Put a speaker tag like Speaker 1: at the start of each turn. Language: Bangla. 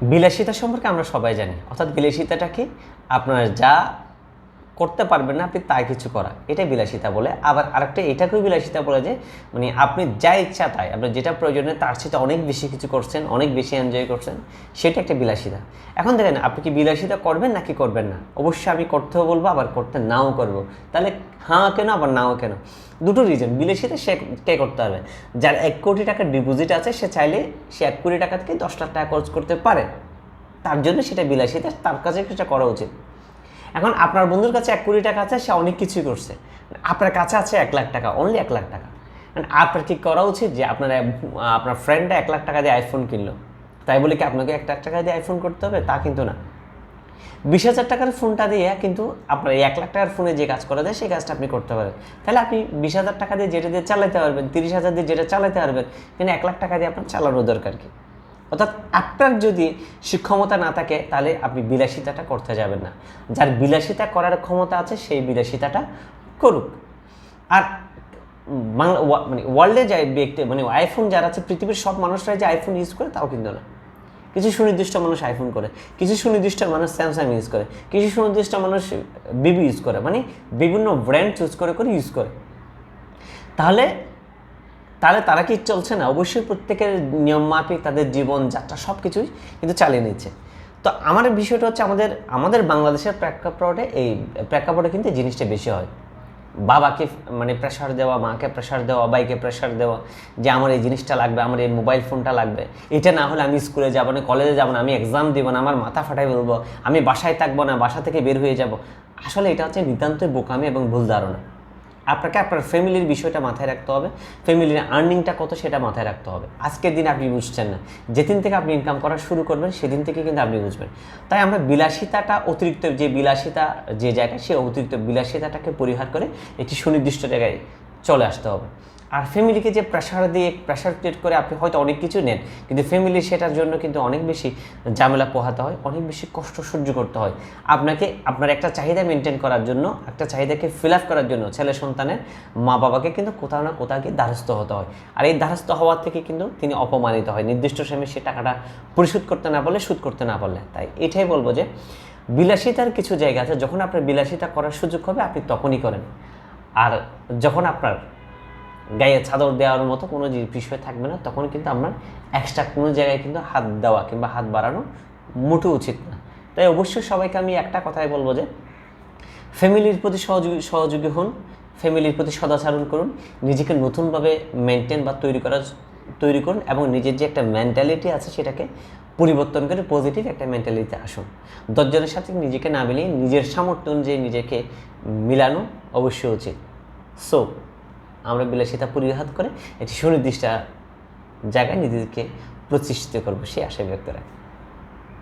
Speaker 1: বিলাসিতা সম্পর্কে আমরা সবাই জানি, অর্থাৎ বিলাসিতাটা কি? আপনার যা করতে পারবেন না আপনি তাই কিছু করা, এটাই বিলাসিতা বলে। আবার আরেকটা এটাকেও বিলাসিতা বলে যে মানে আপনি যা ইচ্ছা তাই, আপনার যেটা প্রয়োজনে তার সাথে অনেক বেশি কিছু করছেন, অনেক বেশি এনজয় করছেন, সেটা একটা বিলাসিতা। এখন দেখেন আপনি কি বিলাসিতা করবেন নাকি করবেন না? অবশ্যই আমি করতেও বলবো, আবার করতে নাও করব। তাহলে হ্যাঁ কেন আবার নাও কেন? দুটো রিজন। বিলাসিতা সে কে করতে হবে? যার 1 কোটি টাকার ডিপোজিট আছে, সে চাইলে সে 1 কোটি টাকা থেকে 10 লাখ টাকা খরচ করতে পারে, তার জন্য সেটা বিলাসিতা, তার কাছে সেটা করা উচিত। এখন আপনার বন্ধুর কাছে 1 কোটি টাকা আছে, সে অনেক কিছুই করছে, আপনার কাছে আছে 1 লাখ টাকা, অনলি 1 লাখ টাকা। আপনার কি করা উচিত যে আপনার ফ্রেন্ডরা 1 লাখ টাকা দিয়ে আইফোন কিনলো, তাই বলে কি আপনাকে 1 লাখ টাকা দিয়ে আইফোন করতে হবে? তা কিন্তু না। 20,000 টাকার ফোনটা দিয়ে কিন্তু আপনার এই 1 লাখ টাকার ফোনে যে কাজ করা যায় সেই কাজটা আপনি করতে পারেন। তাহলে আপনি 20,000 টাকা দিয়ে যেটা দিয়ে চালাতে পারবেন, 30,000 দিয়ে যেটা চালাতে পারবেন, কিন্তু 1 লাখ টাকা দিয়ে আপনার চালানোর দরকার কি? অর্থাৎ আপনার যদি সক্ষমতা না থাকে তাহলে আপনি বিলাসিতাটা করতে যাবেন না। যার বিলাসিতা করার ক্ষমতা আছে সেই বিলাসিতাটা করুক। আর বাংলা মানে ওয়ার্ল্ডে যে ব্যক্তি মানে আইফোন যারা আছে, পৃথিবীর সব মানুষরাই যে আইফোন ইউজ করে তাও কিন্তু না। কিছু সুনির্দিষ্ট মানুষ আইফোন করে, কিছু সুনির্দিষ্ট মানুষ স্যামসাং ইউজ করে, কিছু সুনির্দিষ্ট মানুষ বিবি ইউজ করে, মানে বিভিন্ন ব্র্যান্ড চুজ করে করে ইউজ করে। তাহলে তাহলে তারা কি চলছে না? অবশ্যই প্রত্যেকের নিয়ম মাফিক তাদের জীবনযাত্রা সব কিছুই কিন্তু চালিয়ে নিচ্ছে। তো আমার বিষয়টা হচ্ছে আমাদের বাংলাদেশের প্রেক্ষাপটে কিন্তু এই জিনিসটা বেশি হয়। বাবাকে মানে প্রেশার দেওয়া, মাকে প্রেশার দেওয়া, ভাইকে প্রেশার দেওয়া যে আমার এই জিনিসটা লাগবে, আমার এই মোবাইল ফোনটা লাগবে, এটা না হলে আমি স্কুলে যাবো না, কলেজে যাবো না, আমি এক্সাম দেবো না, আমার মাথা ফাটাই বলবো, আমি বাসায় থাকবো না, বাসা থেকে বের হয়ে যাব। আসলে এটা হচ্ছে নিতান্তই বোকামি এবং ভুল ধারণা। আপনাকে আপনার ফ্যামিলির বিষয়টা মাথায় রাখতে হবে, ফ্যামিলির আর্নিংটা কত সেটা মাথায় রাখতে হবে। আজকের দিন আপনি বুঝছেন না, যেদিন থেকে আপনি ইনকাম করা শুরু করবেন সেদিন থেকে কিন্তু আপনি বুঝবেন। তাই আমরা বিলাসিতাটা, অতিরিক্ত যে বিলাসিতা যে জায়গায়, সে অতিরিক্ত বিলাসিতাটাকে পরিহার করে একটি সুনির্দিষ্ট জায়গায় চলে আসতে হবে। আর ফ্যামিলিকে যে প্রেশার ক্রিয়েট করে আপনি হয়তো অনেক কিছু নেন, কিন্তু ফ্যামিলি সেটার জন্য কিন্তু অনেক বেশি ঝামেলা পোহাতে হয়, অনেক বেশি কষ্ট সহ্য করতে হয়। আপনাকে আপনার একটা চাহিদা মেনটেন করার জন্য, একটা চাহিদাকে ফিল আপ করার জন্য ছেলে সন্তানের মা বাবাকে কিন্তু কোথাও না কোথাও গিয়ে দ্বারস্থ হতে হয়। আর এই দ্বারস্থ হওয়ার থেকে কিন্তু তিনি অপমানিত হয়, নির্দিষ্ট সময়ে সে টাকাটা পরিশোধ করতে না পারলে, শোধ করতে না পারলে। তাই এটাই বলবো যে বিলাসিতার কিছু জায়গা আছে, যখন আপনার বিলাসিতা করার সুযোগ হবে আপনি তখনই করেন। আর যখন আপনার গায়ে চাদর দেওয়ার মতো কোনো বিষয় থাকবে না, তখন কিন্তু আপনার এক্সট্রা কোনো জায়গায় কিন্তু হাত দেওয়া কিংবা হাত বাড়ানো মোটেও উচিত না। তাই অবশ্যই সবাইকে আমি একটা কথাই বলবো যে ফ্যামিলির প্রতি সহযোগী হন, ফ্যামিলির প্রতি সদাচরণ করুন, নিজেকে নতুনভাবে মেনটেন বা তৈরি করুন, এবং নিজের যে একটা মেন্টালিটি আছে সেটাকে পরিবর্তন করে পজিটিভ একটা মেন্টালিটিতে আসুন। 10 জনের সাথে নিজেকে না মিলিয়ে নিজের সামর্থ্য অনুযায়ী নিজেকে মিলানো অবশ্যই উচিত। সো আমরা বিলাসিতা পরিহার করে একটি সুনির্দিষ্ট জায়গায় নিজেদেরকে প্রতিষ্ঠিত করবো, সে আশা ব্যক্ত রাখি।